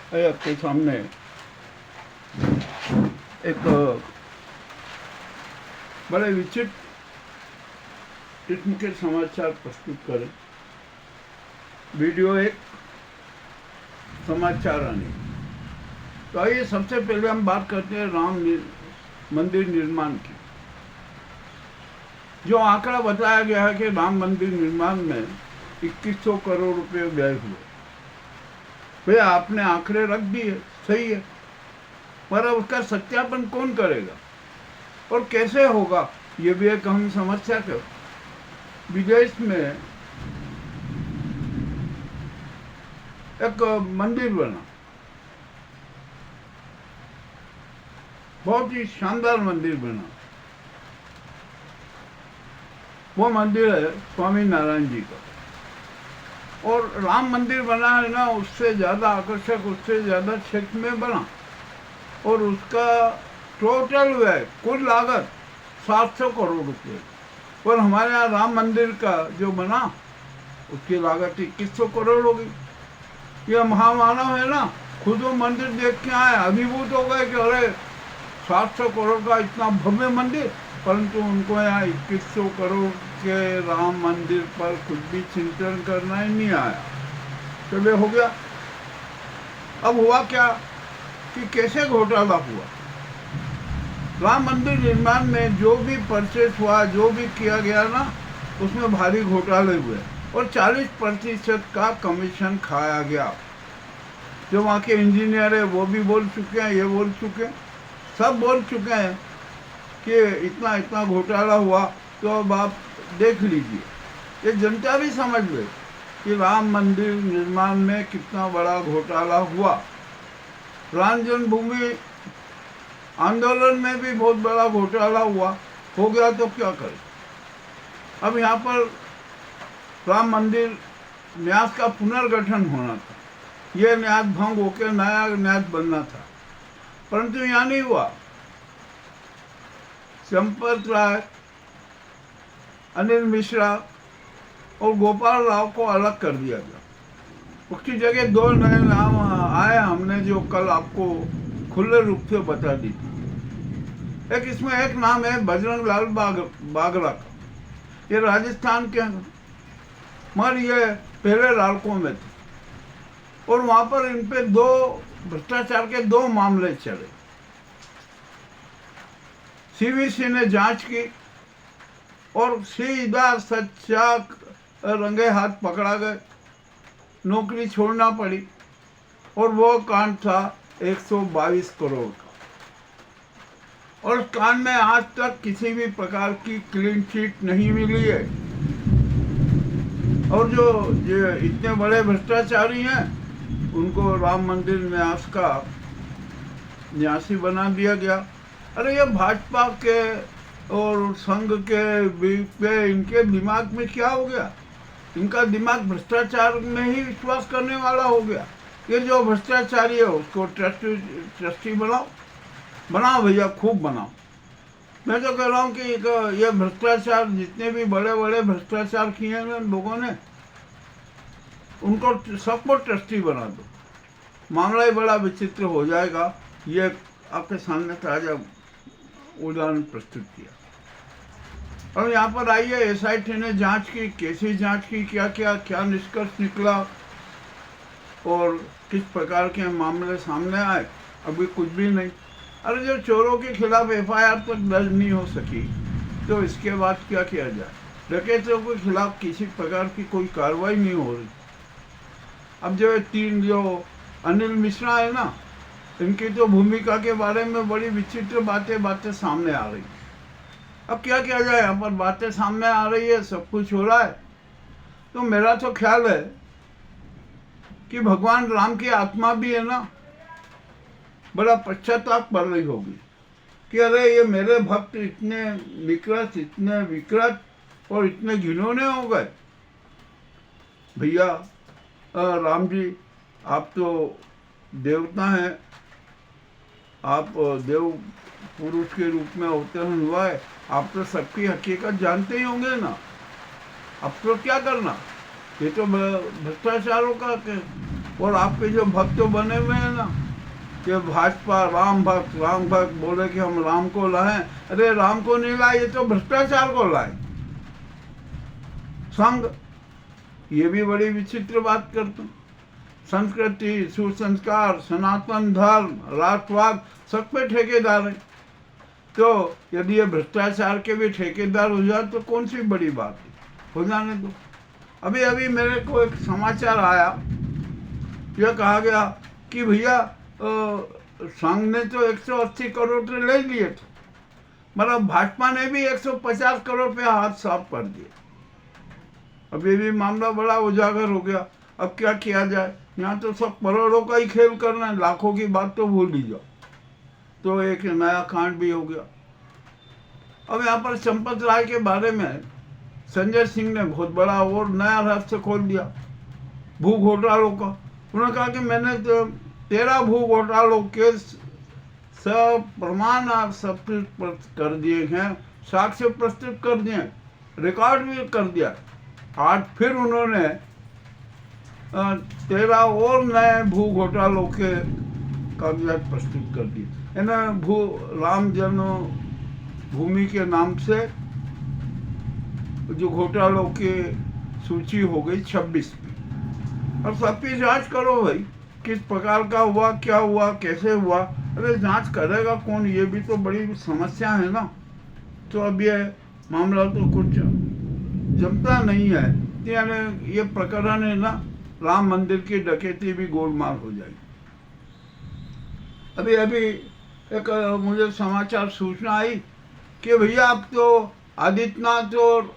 आपके सामने एक बड़े विचित्र किस्म के समाचार प्रस्तुत करें। वीडियो एक समाचार आने। तो आइए सबसे पहले हम बात करते हैं राम मंदिर निर्माण की। जो आंकड़ा बताया गया है कि राम मंदिर निर्माण में 2100 करोड़ रुपए व्यय हुए, वे आपने आंकड़े रख दिए, सही है, पर उसका सत्यापन कौन करेगा और कैसे होगा, ये भी एक अहम समस्या है। विदेश में एक मंदिर बना, बहुत ही शानदार मंदिर बना। वो मंदिर है स्वामी नारायण जी का। और राम मंदिर बना है ना, उससे ज़्यादा आकर्षक, उससे ज़्यादा क्षेत्र में बना, और उसका टोटल व्यय, कुल लागत 700 करोड़ रुपये। और हमारे यहाँ राम मंदिर का जो बना, उसकी लागत 2100 करोड़ होगी। ये महामानव है ना, खुद वो मंदिर देख के आए, अभिभूत हो गए कि अरे 700 करोड़ का इतना भव्य मंदिर, परंतु उनको यहाँ 2100 करोड़ के राम मंदिर पर कुछ भी चिंतन करना ही नहीं आया। चलो हो गया। अब हुआ क्या कि कैसे घोटाला हुआ। राम मंदिर निर्माण में जो भी परचेस हुआ, जो भी किया गया ना, उसमें भारी घोटाले हुए और 40% का कमीशन खाया गया। जो वहाँ के इंजीनियर है वो भी बोल चुके हैं, ये बोल चुके हैं, सब बोल चुके हैं कि इतना इतना घोटाला हुआ। तो अब आप देख लीजिए, ये जनता भी समझ गई कि राम मंदिर निर्माण में कितना बड़ा घोटाला हुआ। राम जन्मभूमि आंदोलन में भी बहुत बड़ा घोटाला हुआ, हो गया तो क्या करें। अब यहाँ पर राम मंदिर न्यास का पुनर्गठन होना था, ये न्यास भंग होकर नया न्यास बनना था, परंतु यहाँ नहीं हुआ। चंपत राय, अनिल मिश्रा और गोपाल राव को अलग कर दिया गया। उसकी जगह 2 नए नाम आए, हमने जो कल आपको खुले रूप से बता दी थी। इसमें एक नाम है बजरंग लाल बागरा का, ये राजस्थान के हैं, मगर ये पहले रालकों में थे, और वहाँ पर इन पे 2 भ्रष्टाचार के 2 मामले चले। सीवीसी ने जांच की और सीधा सच्चा रंगे हाथ पकड़ा गए, नौकरी छोड़ना पड़ी। और वो कांड था 122 करोड़ का, और उस कांड में आज तक किसी भी प्रकार की क्लीन चिट नहीं मिली है। और जो इतने बड़े भ्रष्टाचारी हैं, उनको राम मंदिर न्यास का न्यासी बना दिया गया। अरे ये भाजपा के और संघ के इनके दिमाग में क्या हो गया? इनका दिमाग भ्रष्टाचार में ही विश्वास करने वाला हो गया। ये जो भ्रष्टाचारी है उसको ट्रस्टी बनाओ भैया, खूब बनाओ। मैं तो कह रहा हूँ कि ये भ्रष्टाचार, जितने भी बड़े बड़े भ्रष्टाचार किए हैं लोगों ने, उनको सबको ट्रस्टी बना दो, मामला ही बड़ा विचित्र हो जाएगा। ये आपके सामने ताजा उदाहरण प्रस्तुत किया। और यहाँ पर आइए, एसआईटी ने जांच की, कैसी जांच की, क्या निष्कर्ष निकला और किस प्रकार के मामले सामने आए, अभी कुछ भी नहीं। अरे जो चोरों के खिलाफ एफआईआर तक दर्ज नहीं हो सकी, तो इसके बाद क्या किया जाए? डकैतों के खिलाफ किसी प्रकार की कोई कार्रवाई नहीं हो रही। अब जो 3 जो अनिल मिश्रा है ना, इनकी तो भूमिका के बारे में बड़ी विचित्र बातें सामने आ रही। अब क्या किया जाए? यहाँ पर बातें सामने आ रही है, सब कुछ हो रहा है। तो मेरा तो ख्याल है कि भगवान राम की आत्मा भी है ना, बड़ा पश्चाताप कर रही होगी कि अरे ये मेरे भक्त इतने विकृत और इतने घिनौने हो गए। भैया राम जी, आप तो देवता हैं, आप देव पुरुष के रूप में अवतरण हुआ है, आप तो सबकी हकीकत जानते ही होंगे ना। अब तो क्या करना? ये तो भ्रष्टाचारों का और आपके जो भक्त बने हुए हैं ना, कि भाजपा राम भक्त बोले कि हम राम को लाएं, अरे राम को नहीं लाए, ये तो भ्रष्टाचार को लाए, संघ। ये भी बड़ी विचित्र बात करते हैं। संस्कृति, सुसंस्कार, सनातन धर्म, राष्ट्रवाद, सब पे ठेकेदार है। तो यदि ये भ्रष्टाचार के भी ठेकेदार हो जाए तो कौन सी बड़ी बात है, हो जाने दो। अभी अभी मेरे को एक समाचार आया, यह कहा गया कि भैया संघ ने तो 180 करोड़ रुपये ले लिए थे, मतलब भाजपा ने भी 150 करोड़ पे हाथ साफ कर दिए। अब ये भी मामला बड़ा उजागर हो गया। अब क्या किया जाए, यहाँ तो सब करोड़ों का ही खेल करना है, लाखों की बात तो भूल ही जाओ। तो एक नया कांड भी हो गया। अब यहाँ पर चंपत राय के बारे में संजय सिंह ने बहुत बड़ा और नया रहस्य खोल दिया भू घोटालों का। उन्होंने कहा कि मैंने तो 13 भू घोटालों के सब प्रमाण आप सत्यापित कर दिए हैं, साक्ष्य प्रस्तुत कर दिए, रिकॉर्ड भी कर दिया। आज फिर उन्होंने 13 और नए भू घोटालों के कागजात प्रस्तुत कर दिए। इन्हें राम जन्म भूमि के नाम से जो घोटालों की सूची हो गई 26 की। अब सबकी जांच करो भाई, किस प्रकार का हुआ, क्या हुआ, कैसे हुआ। अरे जांच करेगा कौन, ये भी तो बड़ी समस्या है ना। तो अब ये मामला तो कुछ जमता नहीं है, यानी ये प्रकरण है ना, राम मंदिर की डकैती भी गोलमाल हो जाएगी। अभी अभी एक मुझे समाचार सूचना आई कि भैया अब तो आदित्यनाथ और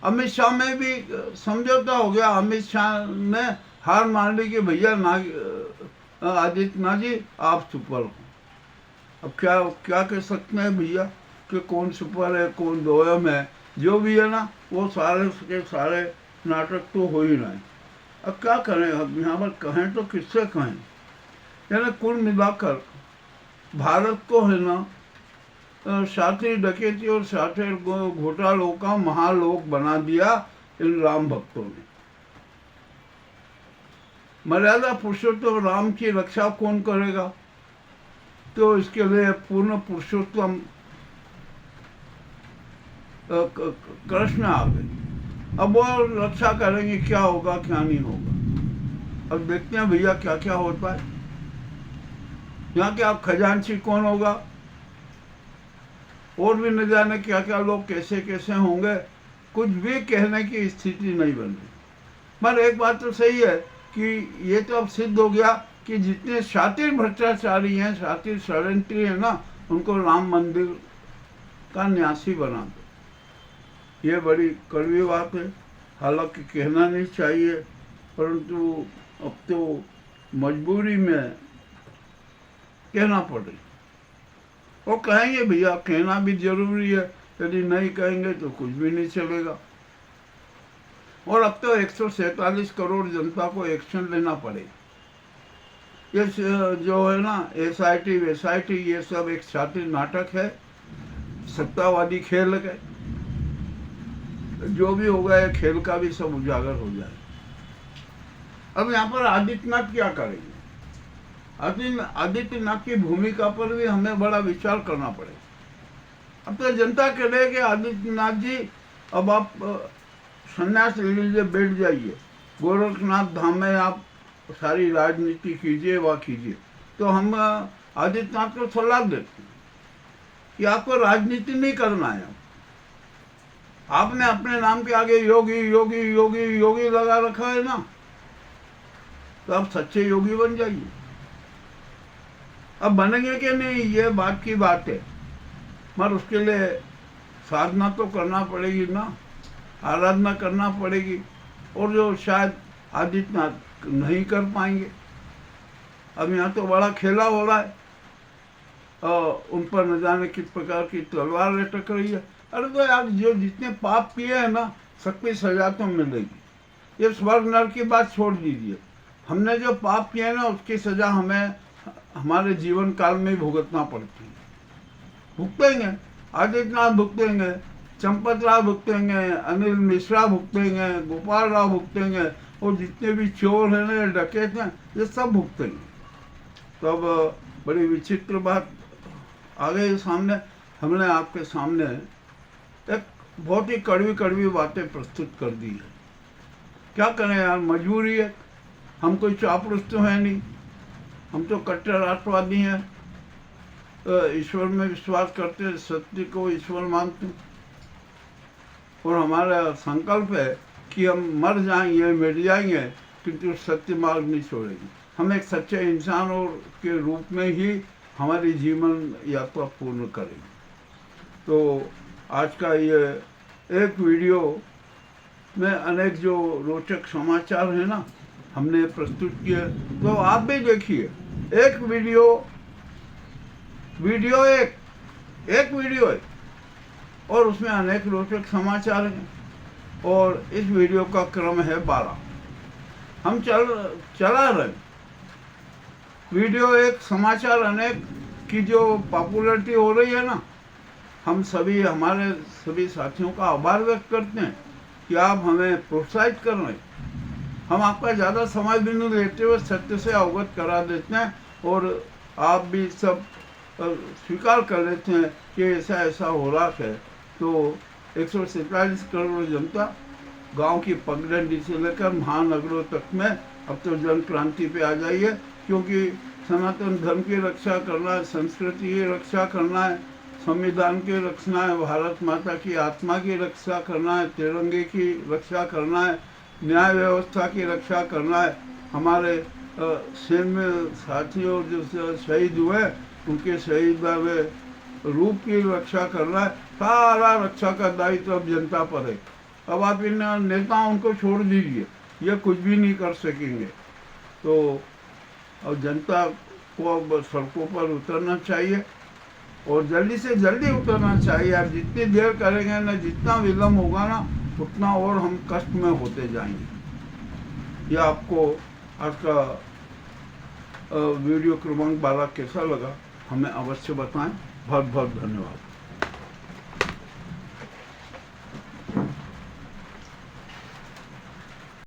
अमित शाह में भी समझौता हो गया। अमित शाह ने हार मान ली कि भैया आदित्यनाथ जी आप सुपर हो। अब क्या क्या कह सकते हैं भैया कि कौन सुपर है कौन दोयम है, जो भी है ना वो सारे के सारे नाटक तो हो ही रहे। अब क्या करें, अब यहाँ पर कहें तो किससे कहें। यानी कुल मिलाकर भारत को है ना साथी डकैती और साथी घोटालों का महालोक बना दिया इन राम भक्तों ने। मर्यादा पुरुषोत्तम राम की रक्षा कौन करेगा, तो इसके लिए पूर्ण पुरुषोत्तम कृष्ण आ गए। अब वो रक्षा करेंगे, क्या होगा क्या नहीं होगा। अब देखते हैं भैया क्या क्या होता है। यहाँ के आप खजांची कौन होगा, और भी न जाने क्या क्या लोग कैसे कैसे होंगे, कुछ भी कहने की स्थिति नहीं बन रही। पर एक बात तो सही है कि ये तो अब सिद्ध हो गया कि जितने शातिर भ्रष्टाचारी हैं, शातिर षड्यंत्री हैं ना, उनको राम मंदिर का न्यासी बना दो। ये बड़ी कड़वी बात है, हालांकि कहना नहीं चाहिए, परंतु अब तो मजबूरी में कहना पड़ रही। वो कहेंगे भैया, कहना भी जरूरी है, यदि नहीं कहेंगे तो कुछ भी नहीं चलेगा। और अब तो 147 करोड़ जनता को एक्शन लेना पड़ेगा। ये जो है ना SIT वेसाइटी, ये सब एक शातिर नाटक है, सत्तावादी खेल है। जो भी होगा ये खेल का भी सब उजागर हो जाए। अब यहाँ पर आदित्यनाथ क्या करेंगे, आदित्यनाथ की भूमिका पर भी हमें बड़ा विचार करना पड़ेगा। अब तो जनता कह रहे कि आदित्यनाथ जी अब आप संन्यास ले लीजिए, बैठ जाइए, गोरखनाथ धाम में आप सारी राजनीति कीजिए, वह कीजिए। तो हम आदित्यनाथ को सलाह देते हैं कि आपको राजनीति नहीं करना है। आपने अपने नाम के आगे योगी योगी योगी योगी लगा रखा है ना, तो आप सच्चे योगी बन जाइए। अब बनेंगे कि नहीं ये बात की बात है, मगर उसके लिए साधना तो करना पड़ेगी ना, आराधना करना पड़ेगी, और जो शायद आदित्यनाथ नहीं कर पाएंगे। अब यहाँ तो बड़ा खेला हो रहा है, और उन पर न जाने किस प्रकार की तलवार लटक रही है। अरे तो यार, जो जितने पाप किए हैं ना, सबकी सजा तो मिलेगी। ये स्वर्ग नरक की बात छोड़ दीजिए, हमने जो पाप किए हैं ना, उसकी सजा हमें हमारे जीवन काल में भुगतना पड़ती है। भुगतेंगे, आदित्यनाथ भुगतेंगे, चंपत राव भुगतेंगे, अनिल मिश्रा भुगतेंगे, गोपाल राव भुगतेंगे, और जितने भी चोर हैं ना, डकैत हैं, ये सब भुगतेंगे। तो अब बड़ी विचित्र बात आ गई सामने। हमने आपके सामने एक बहुत ही कड़वी कड़वी बातें प्रस्तुत कर दी है। क्या करें यार, मजबूरी है। हम कोई चापलूस तो है नहीं, हम तो कट्टर राष्ट्रवादी हैं, ईश्वर में विश्वास करते हैं, सत्य को ईश्वर मानते हैं, और हमारा संकल्प है कि हम मर जाएंगे, मिट जाएंगे, किंतु सत्य मार्ग नहीं छोड़ेंगे। हम एक सच्चे इंसान और के रूप में ही हमारी जीवन यात्रा पूर्ण करेंगे। तो आज का ये एक वीडियो में अनेक जो रोचक समाचार है ना, हमने प्रस्तुत किए, तो आप भी देखिए। एक वीडियो एक वीडियो है और उसमें अनेक रोचक समाचार हैं, और इस वीडियो का क्रम है 12। हम चला रहे वीडियो एक, समाचार अनेक की जो पॉपुलैरिटी हो रही है ना, हम सभी, हमारे सभी साथियों का आभार व्यक्त करते हैं कि आप हमें प्रोत्साहित कर रहे हैं। हम आपका ज़्यादा समय भी नहीं लेते हुए सत्य से अवगत करा देते हैं, और आप भी सब स्वीकार कर लेते हैं कि ऐसा ऐसा हो रहा है। तो 147 करोड़ जनता गांव की पगडंडी से लेकर महानगरों तक में अब तो जन क्रांति पे आ जाइए, क्योंकि सनातन धर्म की रक्षा करना है, संस्कृति की रक्षा करना है, संविधान की रक्षा है, भारत माता की आत्मा की रक्षा करना है, तिरंगे की रक्षा करना है, न्याय व्यवस्था की रक्षा करना है, हमारे सैन्य साथियों जो शहीद हुए उनके शहीद रूप की रक्षा करना है। सारा रक्षा का दायित्व अब जनता पर है। अब आप इन नेताओं को छोड़ दीजिए, ये कुछ भी नहीं कर सकेंगे। तो अब जनता को अब सड़कों पर उतरना चाहिए, और जल्दी से जल्दी उतरना चाहिए। आप जितनी देर करेंगे ना, जितना विलम्ब होगा ना, उतना और हम कष्ट में होते जाएंगे। यह आपको आज का वीडियो क्रमांक 12 कैसा लगा, हमें अवश्य बताएं। बहुत बहुत धन्यवाद।